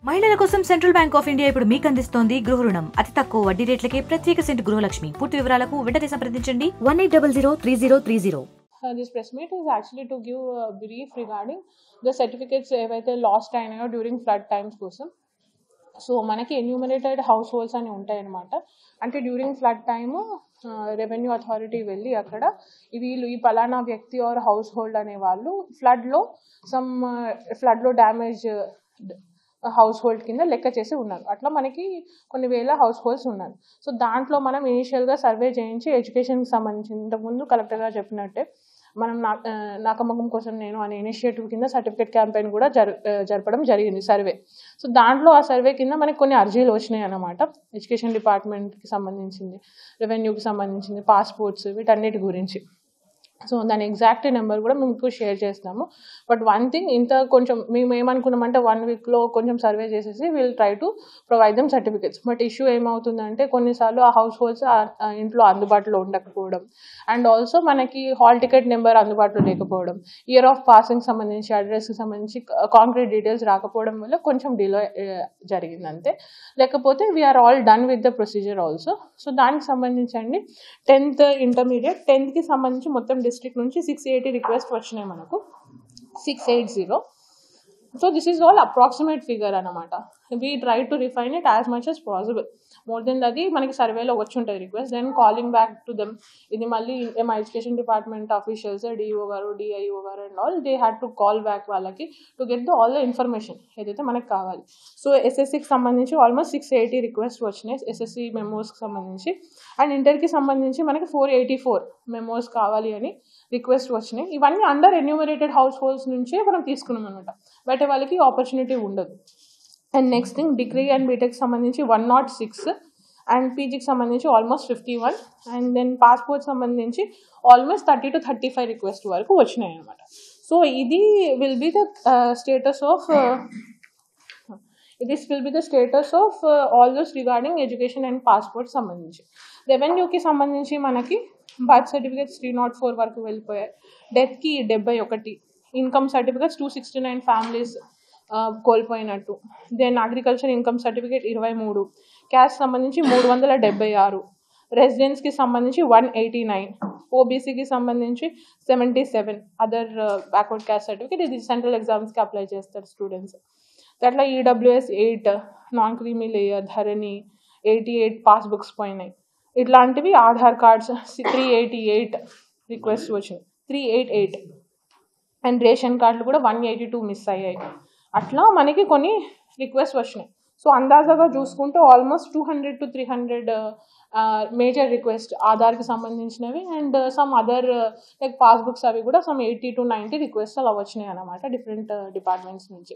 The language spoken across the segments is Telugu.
మహిళల కోసం సెంట్రల్ బ్యాంక్ ఆఫ్ ఇండియా ఇప్పుడు మీకు అందిస్తోంది గృహ రుణం అతి తక్కువ వడ్డీ రేట్లకే ప్రత్యేక సెంట్ గృహలక్ష్మి. పూర్తి వివరాలకు వెంటనే సంప్రదించండి 18003030. This press meet is actually to give a brief regarding the certificates ఏవైతే లాస్ట్ అయినాయో డ్యూరింగ్ ఫ్లడ్ టైమ్స్ కోసం. సో మనకి ఎన్యూమరేటెడ్ హౌస్ హోల్డ్స్ అని ఉంటాయన్నమాట. అంటే during flood time revenue authority వెళ్ళి అక్కడ వీళ్ళు ఈ పలానా వ్యక్తి ఆర్ హౌస్ హోల్డ్ అనే వాళ్ళు ఫ్లడ్లో డ్యామేజ్ హౌస్ హోల్డ్ కింద లెక్క చేసి ఉన్నారు. అట్లా మనకి కొన్ని వేల హౌస్ హోల్డ్స్ ఉన్నారు. సో దాంట్లో మనం ఇనీషియల్గా సర్వే చేయించి ఎడ్యుకేషన్కి సంబంధించి ఇంతకుముందు కలెక్టర్ గారు చెప్పినట్టే మనం నాకమ్మకం కోసం నేను అనే ఇనిషియేటివ్ కింద సర్టిఫికేట్ క్యాంపెయిన్ కూడా జరపడం జరిగింది సర్వే. సో దాంట్లో ఆ సర్వే కింద మనకి కొన్ని అర్జీలు వచ్చినాయి అన్నమాట. ఎడ్యుకేషన్ డిపార్ట్మెంట్కి సంబంధించింది, రెవెన్యూకి సంబంధించింది, పాస్పోర్ట్స్, వీటన్నిటి గురించి. సో దాని ఎగ్జాక్ట్ నెంబర్ కూడా మీకు షేర్ చేస్తాము. బట్ వన్ థింగ్, కొంచెం మేము ఏమనుకున్నామంటే 1 వీక్లో కొంచెం సర్వే చేసేసి will try to provide them certificates. But issue ఏమవుతుందంటే కొన్నిసార్లు ఆ హౌస్ హోల్డ్స్ ఇంట్లో అందుబాటులో ఉండకపోవడం, అండ్ ఆల్సో మనకి హాల్ టికెట్ నెంబర్ అందుబాటులో లేకపోవడం, ఇయర్ ఆఫ్ పాసింగ్ సంబంధించి, అడ్రస్కి సంబంధించి కాంక్రీట్ డీటెయిల్స్ రాకపోవడం వల్ల కొంచెం డిలే జరిగింది అంతే. లేకపోతే we are all done with the procedure also. So దానికి సంబంధించండి 10th ఇంటర్మీడియట్ 10th సంబంధించి మొత్తం డిస్ట్రిక్ట్ నుంచి 680 రిక్వెస్ట్ వచ్చినాయి మనకు, 680. So this is all approximate figure అనమాట. We try to refine it as much as possible. More than అది మనకి సర్వేలో వచ్చి ఉంటుంది request. Then calling back to them, ఇది మళ్ళీ మా ఎడ్యుకేషన్ డిపార్ట్మెంట్ ఆఫీషియల్స్, డిఓ గారు, డిఐఓ గారు and all, they had to call back వాళ్ళకి to get all the information ఏదైతే మనకు కావాలి. సో ఎస్ఎస్సికి సంబంధించి ఆల్మోస్ట్ 680 రిక్వెస్ట్ వచ్చినాయి ఎస్ఎస్సి మెమోస్కి సంబంధించి. అండ్ ఇంటర్కి సంబంధించి మనకి 484 మెమోస్ కావాలి అని రిక్వెస్ట్ వచ్చినాయి. ఇవన్నీ అండర్ ఎన్యూమరేటెడ్ హౌస్ హోల్డ్స్ నుంచే మనం తీసుకున్నాం అనమాట. బయట వాళ్ళకి ఆపర్చునిటీ ఉండదు. And next thing, degree and BTech సంబంధించి 106 అండ్ పీజీకి సంబంధించి ఆల్మోస్ట్ 51. అండ్ దెన్ పాస్పోర్ట్ సంబంధించి ఆల్మోస్ట్ 30 to 35 రిక్వెస్ట్ వరకు వచ్చినాయి అనమాట. సో ఇది will be the status of all those regarding education and passport సంబంధించి. రెవెన్యూకి సంబంధించి మనకి బర్త్ సర్టిఫికేట్స్ 304 వరకు వెళ్ళిపోయాయి, డెత్కి 71, ఇన్కమ్ సర్టిఫికేట్స్ 269 ఫ్యామిలీస్ కోల్పోయినట్టు. Then agriculture income certificate 23, caste సంబంధించి 376, రెసిడెన్స్కి సంబంధించి 189, ఓబీసీకి సంబంధించి 77, అదర్ బ్యాక్వర్డ్ క్యాస్ట్ సర్టిఫికేట్, ఇది సెంట్రల్ ఎగ్జామ్స్కి అప్లై చేస్తారు స్టూడెంట్స్. అట్లా ఈడబ్ల్యూఎస్ 8, నాన్ క్రీమీ లేయర్, ధరణి 88 పాస్బుక్స్ పోయినాయి. ఇట్లాంటివి ఆధార్ కార్డ్స్ 388 రిక్వెస్ట్ వచ్చినాయి, 388. అండ్ రేషన్ కార్డులు కూడా 182 మిస్ అయ్యాయి. అట్లా మనకి కొన్ని రిక్వెస్ట్ వచ్చినాయి. సో అందాజాగా చూసుకుంటే ఆల్మోస్ట్ 200 to 300 మేజర్ రిక్వెస్ట్ ఆధార్కి సంబంధించినవి. And some other like passbooks అవి కూడా సమ్ 80 to 90 రిక్వెస్ట్ అలా వచ్చినాయి అన్నమాట డిఫరెంట్ డిపార్ట్మెంట్స్ నుంచి.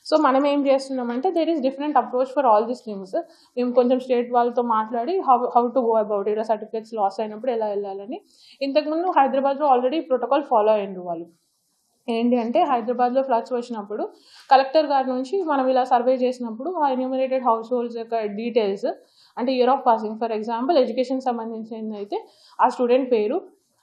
సో మనం ఏం చేస్తున్నామంటే there is different approach for all these things. మేము కొంచెం స్టేట్ వాళ్ళతో మాట్లాడి హౌ టు గో అబౌట్ ఇలా సర్టిఫికేట్స్ లాస్ అయినప్పుడు ఎలా వెళ్ళాలని. ఇంతకుముందు హైదరాబాద్లో ఆల్రెడీ ప్రోటోకాల్ ఫాలో అయినరు వాళ్ళు. ఏంటి అంటే హైదరాబాద్లో ఫ్లడ్స్ వచ్చినప్పుడు కలెక్టర్ గారి నుంచి మనం ఇలా సర్వే చేసినప్పుడు ఆ ఎన్యూమరేటెడ్ హౌస్ హోల్డ్స్ యొక్క డీటెయిల్స్, అంటే year of passing, for example education సంబంధించింది అయితే ఆ స్టూడెంట్ పేరు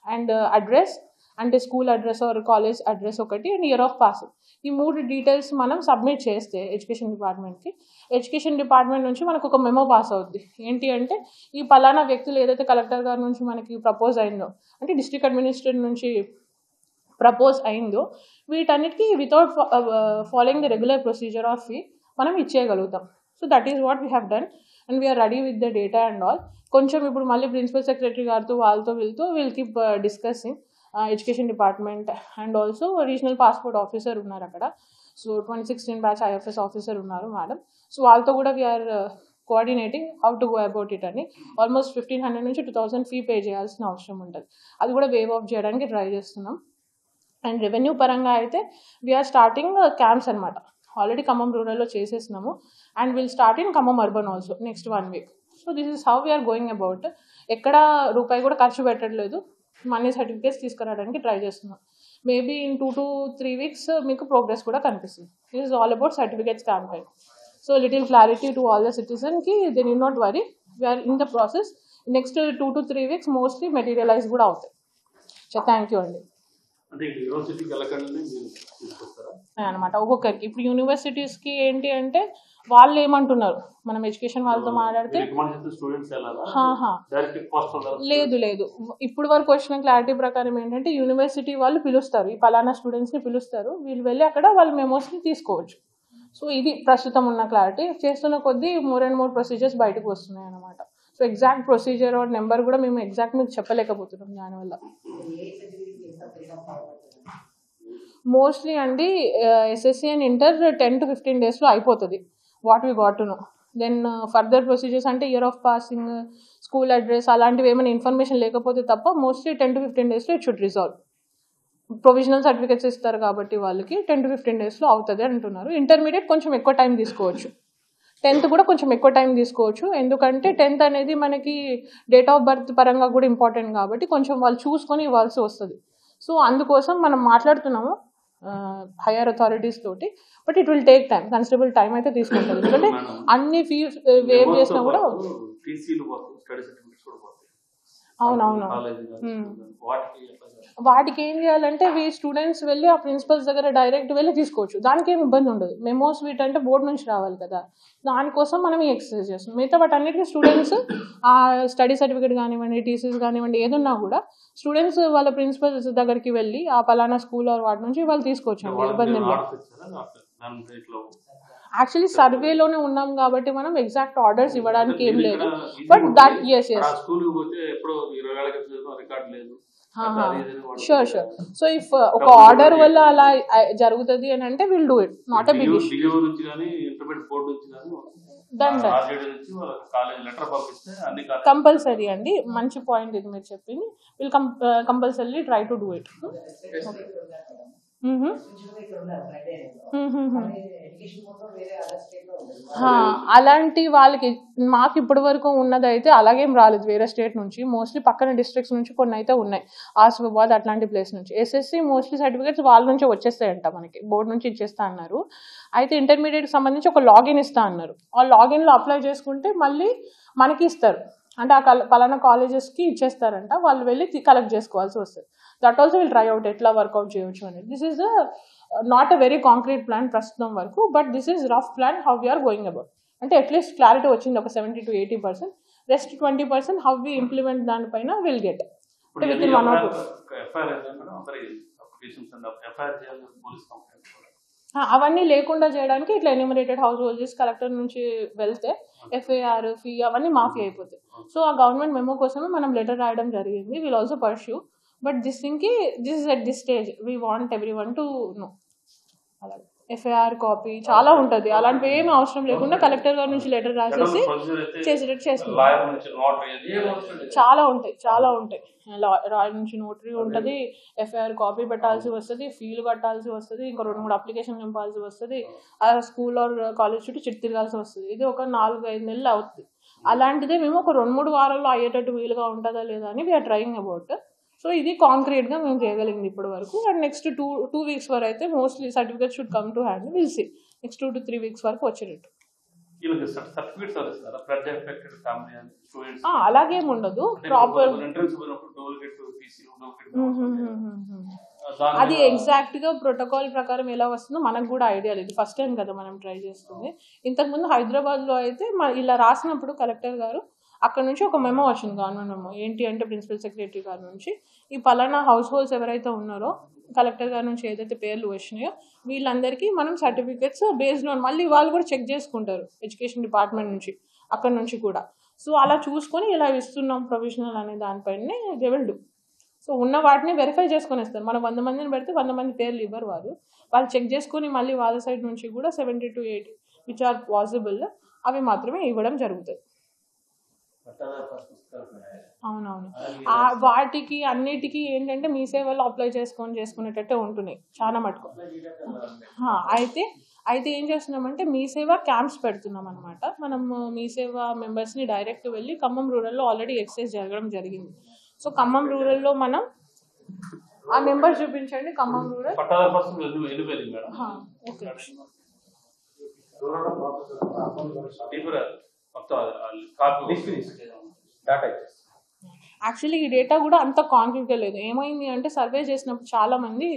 అండ్ అడ్రస్, అంటే school address or college address ఒకటి, అండ్ ఇయర్ ఆఫ్ పాసింగ్, ఈ 3 డీటెయిల్స్ మనం సబ్మిట్ చేస్తే ఎడ్యుకేషన్ డిపార్ట్మెంట్కి, ఎడ్యుకేషన్ డిపార్ట్మెంట్ నుంచి మనకు ఒక మెమో పాస్ అవుద్ది. ఏంటి అంటే ఈ పలానా వ్యక్తులు ఏదైతే కలెక్టర్ గారి నుంచి మనకి ప్రపోజ్ అయిందో, అంటే డిస్ట్రిక్ట్ అడ్మినిస్ట్రేటర్ నుంచి ప్రపోజ్ అయిందో, వీటన్నిటికీ without following the regular procedure of fee మనం ఇచ్చేయగలుగుతాం. So that is what we have done and we're ready with the data and all. కొంచెం ఇప్పుడు మళ్ళీ ప్రిన్సిపల్ సెక్రటరీ గారితో వీళ్ళతో will keep discussing education department and also regional passport officer ఉన్నారు అక్కడ. సో 2016 బ్యాచ్ ఐఎఫ్ఎస్ ఆఫీసర్ ఉన్నారు మేడం. సో వాళ్ళతో కూడా we're coordinating how to go about it అని. ఆల్మోస్ట్ 1500 నుంచి 2000 ఫీ పే చేయాల్సిన అవసరం ఉంటుంది. అది కూడా వేవ్ ఆఫ్ చేయడానికి ట్రై చేస్తున్నాం. అండ్ రెవెన్యూ పరంగా అయితే వీఆర్ స్టార్టింగ్ క్యాంప్స్ అనమాట. ఆల్రెడీ ఖమ్మం రూరల్లో చేసేసినాము and will start in Khammam urban also next 1 week. So this is how we're going about. ఎక్కడ రూపాయి కూడా ఖర్చు పెట్టట్లేదు, మనీ సర్టిఫికేట్స్ తీసుకురావడానికి ట్రై చేస్తున్నాం. మేబీ ఇన్ 2 to 3 వీక్స్ మీకు ప్రోగ్రెస్ కూడా కనిపిస్తుంది. This is all about certificates campaign. So little clarity to all the సిటిజన్కి, they need not worry, we're in the process. Next 2 to 3 weeks mostly materialize కూడా అవుతాయి. సో థ్యాంక్ యూ అండి. అంటే యూనివర్సిటీకి వెళ్ళకండి మీరు తీసుకొస్తారా అనమాట ఒక్కొక్కరికి. ఇప్పుడు యూనివర్సిటీస్కి ఏంటి అంటే వాళ్ళు ఏమంటున్నారు, మనం ఎడ్యుకేషన్ వాళ్ళతో మాట్లాడితే లేదు లేదు, ఇప్పుడు వరకు వచ్చిన క్లారిటీ ప్రకారం ఏంటంటే యూనివర్సిటీ వాళ్ళు పిలుస్తారు, ఈ పలానా స్టూడెంట్స్ని పిలుస్తారు, వీళ్ళు వెళ్ళి అక్కడ వాళ్ళ మెమోస్ని తీసుకోవచ్చు. సో ఇది ప్రస్తుతం ఉన్న క్లారిటీ. చేస్తున్న కొద్దీ మోర్ అండ్ మోర్ ప్రొసీజర్స్ బయటకు వస్తున్నాయి అనమాట. So exact procedure or number కూడా మేము ఎగ్జాక్ట్ మీకు చెప్పలేకపోతున్నాం దానివల్ల. మోస్ట్లీ అండి ఎస్ఎస్సి అండ్ ఇంటర్ 10 to 15 daysలో అయిపోతుంది what we got to know. Then further procedures అంటే year of passing, school address అలాంటివి ఏమైనా ఇన్ఫర్మేషన్ లేకపోతే తప్ప మోస్ట్లీ 10 to 15 daysలో it should resolve. Provisional certificates ఇస్తారు కాబట్టి వాళ్ళకి 10 to 15 daysలో అవుతుంది అంటున్నారు. ఇంటర్మీడియట్ కొంచెం ఎక్కువ టైం తీసుకోవచ్చు, 10th కూడా కొంచెం ఎక్కువ టైం తీసుకోవచ్చు. ఎందుకంటే 10th అనేది మనకి డేట్ ఆఫ్ బర్త్ పరంగా కూడా ఇంపార్టెంట్ కాబట్టి కొంచెం వాళ్ళు చూసుకొని ఇవ్వాల్సి వస్తుంది. సో అందుకోసం మనం మాట్లాడుతున్నాము హైయర్ అథారిటీస్ తోటి, but it will take time, considerable time అయితే తీసుకుంటుంది. ఎందుకంటే అన్ని ఫీజు వేవ్ చేసినా కూడా. అవునవును, వాటికి ఏం చేయాలంటే స్టూడెంట్స్ వెళ్ళి ఆ ప్రిన్సిపల్స్ దగ్గర డైరెక్ట్ వెళ్ళి తీసుకోవచ్చు, దానికి ఏమి ఇబ్బంది ఉండదు. మెమోస్ అంటే బోర్డు నుంచి రావాలి కదా, దానికోసం మనం ఈ ఎక్సర్సైజ్ చేస్తాం. మిగతా వాటి అన్నిటికీ స్టూడెంట్స్ ఆ స్టడీ సర్టిఫికేట్ కానివ్వండి, టీసీస్ కానివ్వండి, ఏదున్నా కూడా స్టూడెంట్స్ వాళ్ళ ప్రిన్సిపల్స్ దగ్గరికి వెళ్ళి ఆ పలానా స్కూల్ వాటి నుంచి వాళ్ళు తీసుకోవచ్చు అండి, ఇబ్బంది లేదు. యాక్చువల్లీ సర్వేలోనే ఉన్నాం కాబట్టి మనం ఎగ్జాక్ట్ ఆర్డర్స్ ఇవ్వడానికి ఏం లేదు, but that yes sure sure. So if ఒక ఆర్డర్ వల్ల అలా జరుగుతుంది అని అంటే will do it, not a big issue. Compulsory అండి, మంచి పాయింట్ ఇది మీరు చెప్పింది. Will compulsory try to do it. అలాంటి వాళ్ళకి మాకు ఇప్పటి వరకు ఉన్నదైతే అలాగేం రాలేదు వేరే స్టేట్ నుంచి. మోస్ట్లీ పక్కన డిస్ట్రిక్ట్స్ నుంచి కొన్ని అయితే ఉన్నాయి, ఆసిఫాబాద్ అట్లాంటి ప్లేస్ నుంచి. ఎస్ఎస్సి మోస్ట్లీ సర్టిఫికేట్స్ వాళ్ళ నుంచి వచ్చేస్తాయంట, మనకి బోర్డు నుంచి ఇచ్చేస్తా అన్నారు. అయితే ఇంటర్మీడియట్కి సంబంధించి ఒక లాగిన్ ఇస్తా అన్నారు, ఆ లాగిన్లో అప్లై చేసుకుంటే మళ్ళీ మనకి ఇస్తారు, అంటే ఆ పలానా కాలేజెస్కి ఇచ్చేస్తారంట, వాళ్ళు వెళ్ళి కలెక్ట్ చేసుకోవాల్సి వస్తుంది. That also will try out ఎట్లా వర్కౌట్ చేయవచ్చు అనేది. This is not a very concrete plan ప్రస్తుతం వరకు, but this is rough plan how we're going about. అంటే అట్లీస్ట్ క్లారిటీ వచ్చింది ఒక 70 to 80%, rest 20% how we implement దానిపైన will get within 1 or 2. అవన్నీ లేకుండా చేయడానికి ఇట్లా ఎన్యూమరేటెడ్ హౌస్ హోల్డర్స్ కలెక్టర్ నుంచి వెళ్తే ఎఫ్ఐఆర్ ఫీ అవన్నీ మాఫీ అయిపోతాయి. సో ఆ గవర్నమెంట్ మెమో కోసమే మనం లెటర్ రాయడం జరిగింది. Will also pursue, but this is at this stage we want every one to know. అలాగే ఎఫ్ఐఆర్ కాపీ చాలా ఉంటుంది, అలాంటివి ఏమి అవసరం లేకుండా కలెక్టర్ గారి నుంచి లెటర్ రాసేసి చేసేటట్టు చేస్తున్నారు. చాలా ఉంటాయి రాయల్ నుంచి నోటరీ ఉంటుంది, ఎఫ్ఐఆర్ కాపీ పెట్టాల్సి వస్తుంది, ఫీలు కట్టాల్సి వస్తుంది, ఇంకా 2-3 అప్లికేషన్ నింపాల్సి వస్తుంది, ఆ స్కూల్ ఆర్ కాలేజ్ చుట్టూ చిట్టు తిరగాల్సి వస్తుంది. ఇది ఒక 4-5 నెలలు అవుతుంది. అలాంటిదే మేము ఒక 2-3 వారాల్లో అయ్యేటట్టు వీలుగా ఉంటుందా లేదా అని వీఆర్ ట్రయింగ్ అబౌట్. సో ఇది కాంక్రీట్గా మేము చేయగలిగింది ఇప్పటి వరకు. అండ్ నెక్స్ట్ 2 weeks వరకు అయితే mostly certificate should come to hand. Will see next 2 to 3 weeks వరకు వచ్చేటట్టు. అలాగేం ఉండదు, ప్రాపర్ అది ఎగ్జాక్ట్ గా ప్రోటోకాల్ ప్రకారం ఎలా వస్తుందో మనకు కూడా ఐడియా లేదు, ఫస్ట్ టైం కదా మనం ట్రై చేస్తుంది. ఇంతకుముందు హైదరాబాద్లో అయితే ఇలా రాసినప్పుడు కలెక్టర్ గారు అక్కడ నుంచి ఒక మెమో వచ్చింది, గవర్నమెంట్ మెమో. ఏంటి అంటే ప్రిన్సిపల్ సెక్రటరీ గారి నుంచి ఈ పలానా హౌస్ హోల్డ్స్ ఎవరైతే ఉన్నారో కలెక్టర్ గారి నుంచి ఏదైతే పేర్లు వచ్చినాయో వీళ్ళందరికీ మనం సర్టిఫికేట్స్ బేస్డ్ ఆన్, మళ్ళీ వాళ్ళు కూడా చెక్ చేసుకుంటారు ఎడ్యుకేషన్ డిపార్ట్మెంట్ నుంచి అక్కడ నుంచి కూడా. సో అలా చూసుకొని ఇలా ఇస్తున్నాం ప్రొవిజనల్ అనే దానిపైనే దే విల్ డూ. సో ఉన్న వాటిని వెరిఫై చేసుకొని ఇస్తారు. మనం 100 మందిని పెడితే 100 మంది పేర్లు ఇవ్వరు, వాళ్ళు చెక్ చేసుకొని మళ్ళీ వాళ్ళ సైడ్ నుంచి కూడా 70 to 80 విచ్ ఆర్ పాసిబుల్ అవి మాత్రమే ఇవ్వడం జరుగుతుంది. అవునవును, వాటికి అన్నిటికీ ఏంటంటే మీ సేవలో అప్లై చేసుకునేటట్టే ఉంటున్నాయి చాలా మటుకు. అయితే ఏం చేస్తున్నామంటే మీ సేవ క్యాంప్స్ పెడుతున్నాం అనమాట. మనం మీ సేవ మెంబర్స్ని డైరెక్ట్ వెళ్ళి ఖమ్మం రూరల్లో ఆల్రెడీ ఎక్సర్సైజ్ జరగడం జరిగింది. సో ఖమ్మం రూరల్లో మనం ఆ నెంబర్ చూపించండి. ఖమ్మం రూరల్ యాక్చువల్లీ ఈ డేటా కూడా అంత కాన్ఫిడెంట్గా లేదు. ఏమైంది అంటే సర్వే చేసినప్పుడు చాలామంది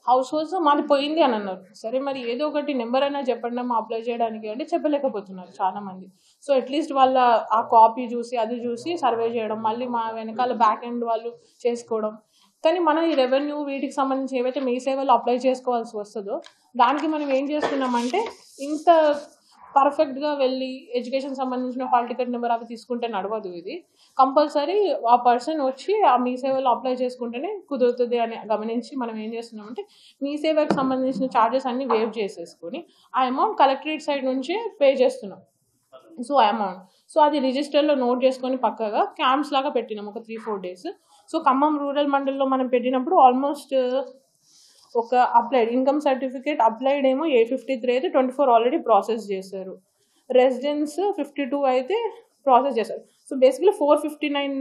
హౌస్ హోల్డ్స్ మాది పోయింది అని అన్నారు. సరే మరి ఏదో ఒకటి నెంబర్ అయినా చెప్పండి అమ్మా అప్లై చేయడానికి అంటే చెప్పలేకపోతున్నారు చాలామంది. సో అట్లీస్ట్ వాళ్ళ ఆ కాపీ చూసి అది చూసి సర్వే చేయడం, మళ్ళీ మా వెనకాల బ్యాక్ ఎండ్ వాళ్ళు చేసుకోవడం. కానీ మనం ఈ రెవెన్యూ వీటికి సంబంధించి ఏవైతే మీ సేవలు అప్లై చేసుకోవాల్సి వస్తుందో దానికి మనం ఏం చేస్తున్నామంటే ఇంత పర్ఫెక్ట్గా వెళ్ళి ఎడ్యుకేషన్ సంబంధించిన హాల్ టికెట్ నెంబర్ అవి తీసుకుంటే నడవదు. ఇది కంపల్సరీ ఆ పర్సన్ వచ్చి ఆ మీ సేవలో అప్లై చేసుకుంటేనే కుదురుతుంది అని గమనించి మనం ఏం చేస్తున్నామంటే మీ సేవకు సంబంధించిన ఛార్జెస్ అన్ని వేవ్ చేసేసుకొని ఆ అమౌంట్ కలెక్టరేట్ సైడ్ నుంచే పే చేస్తున్నాం. సో అమౌంట్ అది రిజిస్టర్లో నోట్ చేసుకొని పక్కగా క్యాంప్స్ లాగా పెట్టినాం ఒక 3-4 days. సో ఖమ్మం రూరల్ మండల్లో మనం పెట్టినప్పుడు ఆల్మోస్ట్ ఒక అప్లైడ్ ఇన్కమ్ సర్టిఫికేట్ అప్లైడ్ ఏమో 853 అయితే 24 ఆల్రెడీ ప్రాసెస్ చేశారు. రెసిడెన్స్ 52 అయితే ప్రాసెస్ చేశారు. సో బేసిక్లీ 459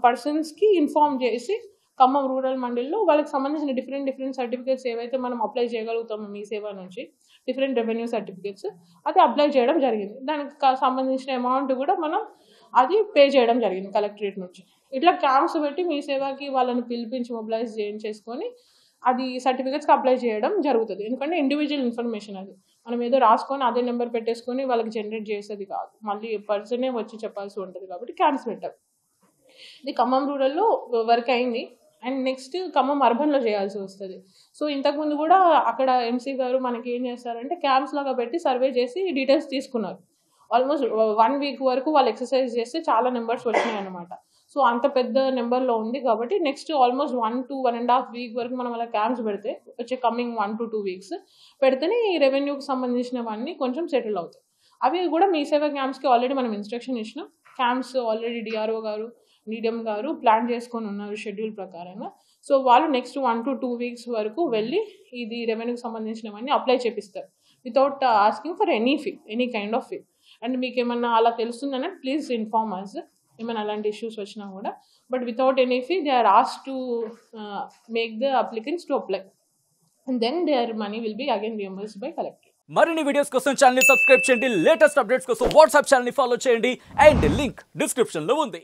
పర్సన్స్కి ఇన్ఫార్మ్ చేసి ఖమ్మం రూరల్ మండలిలో వాళ్ళకి సంబంధించిన డిఫరెంట్ సర్టిఫికేట్స్ ఏవైతే మనం అప్లై చేయగలుగుతామో మీ సేవ నుంచి డిఫరెంట్ రెవెన్యూ సర్టిఫికేట్స్ అది అప్లై చేయడం జరిగింది. దానికి సంబంధించిన అమౌంట్ కూడా మనం అది పే చేయడం జరిగింది కలెక్టరేట్ నుంచి. ఇట్లా క్యాంప్స్ పెట్టి మీ సేవకి వాళ్ళని పిలిపించి మొబిలైజ్ చేసుకొని అది సర్టిఫికేట్స్కి అప్లై చేయడం జరుగుతుంది. ఎందుకంటే ఇండివిజువల్ ఇన్ఫర్మేషన్ అది మనం ఏదో రాసుకొని అదే నెంబర్ పెట్టేసుకొని వాళ్ళకి జనరేట్ చేసేది కాదు, మళ్ళీ పర్సనే వచ్చి చెప్పాల్సి ఉంటుంది. కాబట్టి క్యాంప్స్ పెట్టాం. ఇది ఖమ్మం రూరల్లో వర్క్ అయింది. అండ్ నెక్స్ట్ ఖమ్మం అర్బన్లో చేయాల్సి వస్తుంది. సో ఇంతకుముందు కూడా అక్కడ ఎంసీ గారు మనకి ఏం చేస్తారంటే క్యాంప్స్ లాగా పెట్టి సర్వే చేసి డీటెయిల్స్ తీసుకున్నారు. ఆల్మోస్ట్ 1 week వరకు వాళ్ళు ఎక్సర్సైజ్ చేస్తే చాలా నెంబర్స్ వచ్చినాయి అనమాట. సో అంత పెద్ద నెంబర్లో ఉంది కాబట్టి నెక్స్ట్ ఆల్మోస్ట్ 1 to 1.5 week వరకు మనం అలా క్యాంప్స్ పెడితే వచ్చే కమింగ్ 1 to 2 weeks పెడితేనే ఈ రెవెన్యూకి సంబంధించినవన్నీ కొంచెం సెటిల్ అవుతాయి. అవి కూడా మీ సేవ క్యాంప్స్కి ఆల్రెడీ మనం ఇన్స్ట్రక్షన్ ఇచ్చినాం. క్యాంప్స్ ఆల్రెడీ డిఆర్ఓ గారు నీడిఎం గారు ప్లాన్ చేసుకొని ఉన్నారు షెడ్యూల్ ప్రకారంగా. సో వాళ్ళు నెక్స్ట్ 1 to 2 weeks వరకు వెళ్ళి ఇది రెవెన్యూకి సంబంధించినవన్నీ అప్లై చేపిస్తారు without asking for any kind of fee. And మీకు ఏమన్నా అలా తెలుస్తుందని ప్లీజ్ ఇన్ఫార్మ్ అస్ ఏమైనా అలాంటి ఇష్యూస్ వచ్చినా కూడా. But without any fee they are asked to make the applicants to apply and then their money will be again reimbursed by collector. మరిన్ని వీడియోస్ కోసం ఛానల్ ని సబ్స్క్రైబ్ చేయండి, లేటెస్ట్ అప్డేట్స్ కోసం వాట్సాప్ ఛానల్ ని ఫాలో చేయండి అండ్ లింక్ డిస్క్రిప్షన్ లో ఉంది.